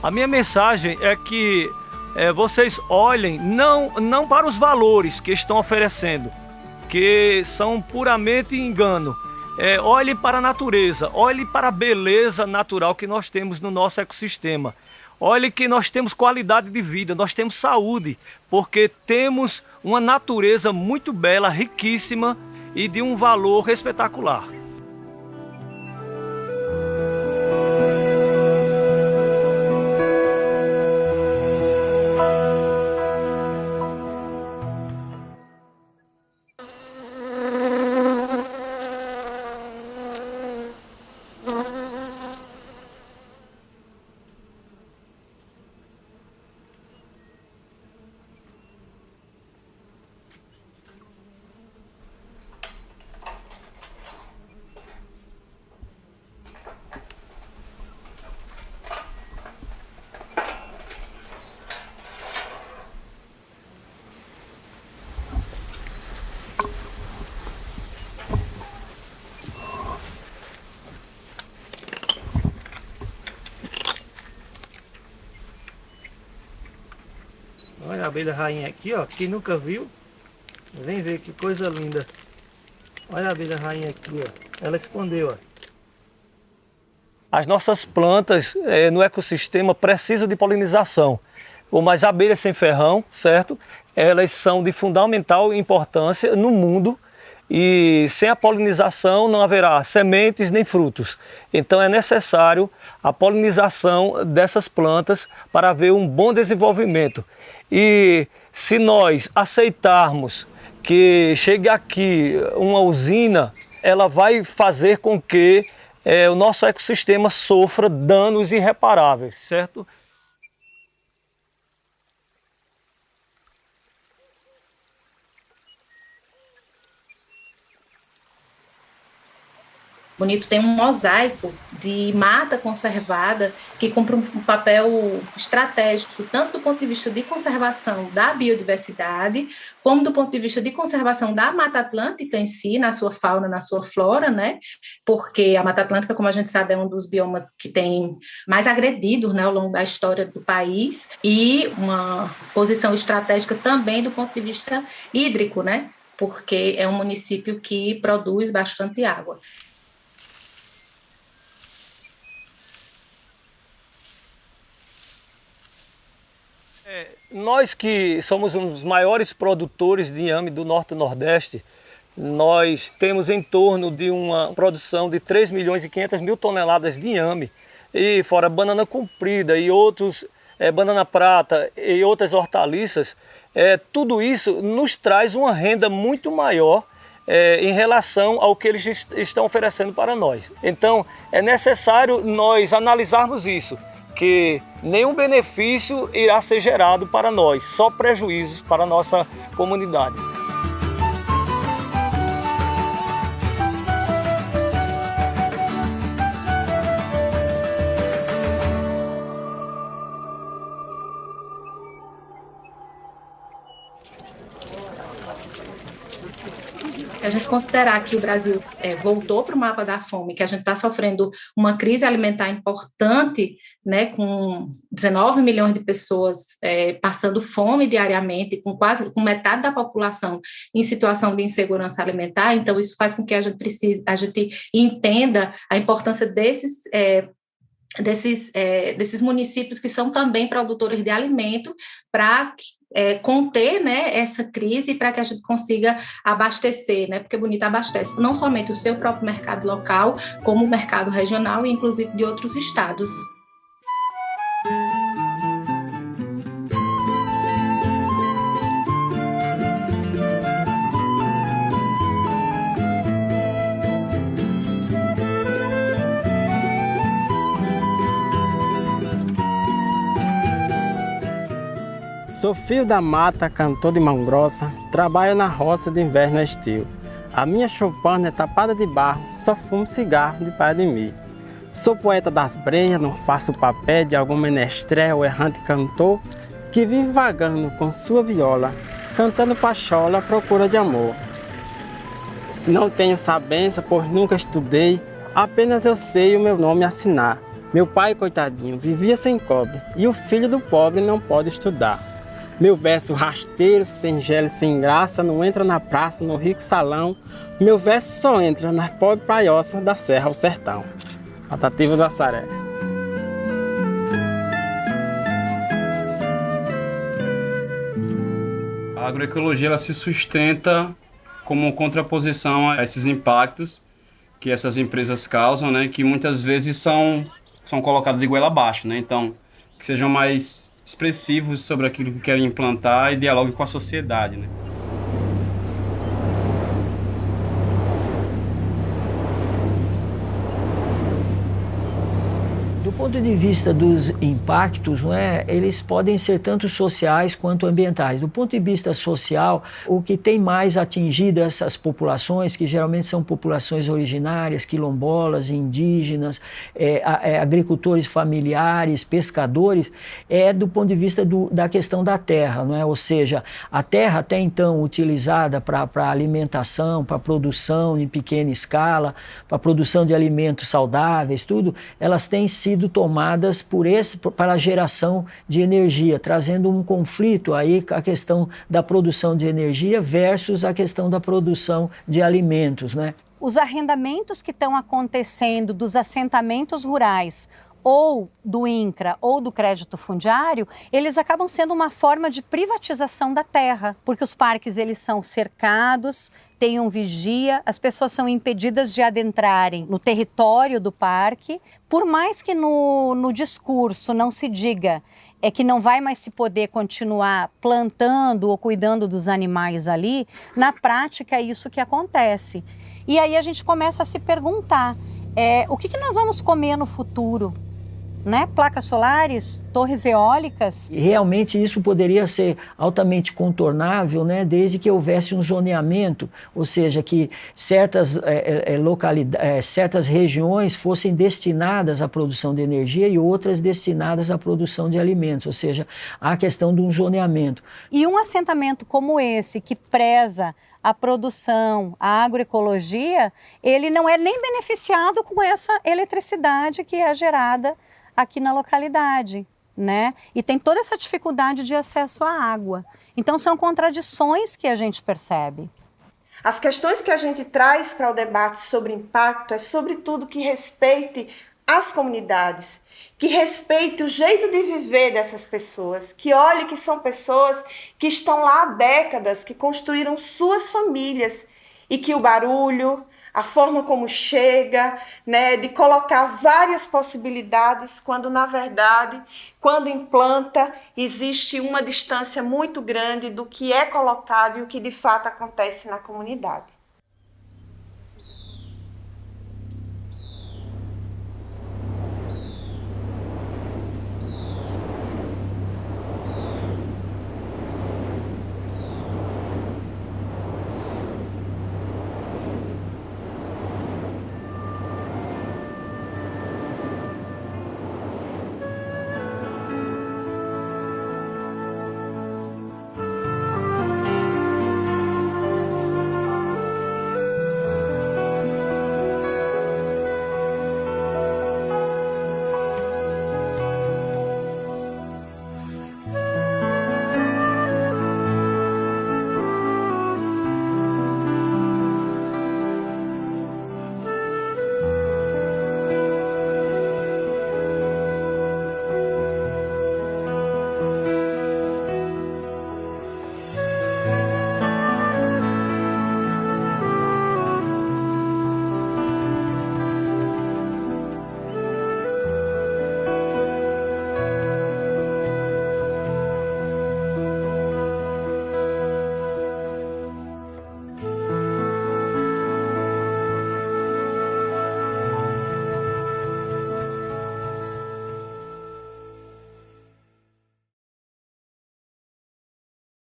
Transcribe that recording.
A minha mensagem é que vocês olhem não para os valores que estão oferecendo, que são puramente engano. Olhem para a natureza, olhem para a beleza natural que nós temos no nosso ecossistema. Olhem que nós temos qualidade de vida, nós temos saúde, porque temos uma natureza muito bela, riquíssima e de um valor espetacular. Olha a abelha rainha aqui, ó. Quem nunca viu, vem ver que coisa linda. Olha a abelha rainha aqui, ó. Ela escondeu, ó. As nossas plantas no ecossistema precisam de polinização. Como as abelhas sem ferrão, certo? Elas são de fundamental importância no mundo. E sem a polinização não haverá sementes nem frutos. Então é necessário a polinização dessas plantas para haver um bom desenvolvimento. E se nós aceitarmos que chegue aqui uma usina, ela vai fazer com que o nosso ecossistema sofra danos irreparáveis, certo? Bonito tem um mosaico de mata conservada que cumpre um papel estratégico, tanto do ponto de vista de conservação da biodiversidade, como do ponto de vista de conservação da Mata Atlântica em si, na sua fauna, na sua flora, né? Porque a Mata Atlântica, como a gente sabe, é um dos biomas que tem mais agredidos, né, ao longo da história do país, e uma posição estratégica também do ponto de vista hídrico, né? Porque é um município que produz bastante água. Nós que somos um dos maiores produtores de inhame do Norte e Nordeste, nós temos em torno de uma produção de 3 milhões e 500 mil toneladas de inhame, e fora banana comprida e outros, banana prata e outras hortaliças, tudo isso nos traz uma renda muito maior em relação ao que eles estão oferecendo para nós. Então é necessário nós analisarmos isso, que nenhum benefício irá ser gerado para nós, só prejuízos para a nossa comunidade. A gente considerar que o Brasil voltou para o mapa da fome, que a gente está sofrendo uma crise alimentar importante, né, com 19 milhões de pessoas passando fome diariamente, com metade da população em situação de insegurança alimentar. Então isso faz com que a gente entenda a importância desses municípios que são também produtores de alimento para conter, né, essa crise, para que a gente consiga abastecer, né, porque Bonito abastece não somente o seu próprio mercado local, como o mercado regional e inclusive de outros estados. Sou filho da mata, cantor de mão grossa, trabalho na roça de inverno a estio. A minha choupana é tapada de barro, só fumo cigarro de pai de mim. Sou poeta das brenhas, não faço o papel de algum menestrel errante cantor que vive vagando com sua viola, cantando pachola à procura de amor. Não tenho sabença, pois nunca estudei, apenas eu sei o meu nome assinar. Meu pai, coitadinho, vivia sem cobre, e o filho do pobre não pode estudar. Meu verso rasteiro, sem gelo e sem graça, não entra na praça, no rico salão. Meu verso só entra na pobre praiosa da serra ao sertão. Patativa do Assaré. A agroecologia ela se sustenta como contraposição a esses impactos que essas empresas causam, né, que muitas vezes são colocados de goela abaixo, né? Então, que sejam mais expressivos sobre aquilo que querem implantar e dialoguem com a sociedade, né? Do ponto de vista dos impactos, não é, eles podem ser tanto sociais quanto ambientais. Do ponto de vista social, o que tem mais atingido essas populações, que geralmente são populações originárias, quilombolas, indígenas, agricultores familiares, pescadores, é do ponto de vista da questão da terra, não é? Ou seja, a terra até então utilizada para alimentação, para produção em pequena escala, para produção de alimentos saudáveis, tudo, elas têm sido tomadas para a geração de energia, trazendo um conflito aí com a questão da produção de energia versus a questão da produção de alimentos, né? Os arrendamentos que estão acontecendo dos assentamentos rurais ou do INCRA ou do crédito fundiário, eles acabam sendo uma forma de privatização da terra, porque os parques eles são cercados, tem um vigia, as pessoas são impedidas de adentrarem no território do parque, por mais que no discurso não se diga que não vai mais se poder continuar plantando ou cuidando dos animais ali, na prática é isso que acontece. E aí a gente começa a se perguntar, o que nós vamos comer no futuro? Né? Placas solares, torres eólicas. E realmente isso poderia ser altamente contornável, né? Desde que houvesse um zoneamento, ou seja, que certas certas regiões fossem destinadas à produção de energia e outras destinadas à produção de alimentos, ou seja, a questão de um zoneamento. E um assentamento como esse, que preza a produção, a agroecologia, ele não é nem beneficiado com essa eletricidade que é gerada aqui na localidade, né? E tem toda essa dificuldade de acesso à água. Então são contradições que a gente percebe. As questões que a gente traz para o debate sobre impacto é sobretudo que respeite as comunidades, que respeite o jeito de viver dessas pessoas, que olhe que são pessoas que estão lá há décadas, que construíram suas famílias e que o barulho, a forma como chega, né, de colocar várias possibilidades, quando na verdade, quando implanta, existe uma distância muito grande do que é colocado e o que de fato acontece na comunidade.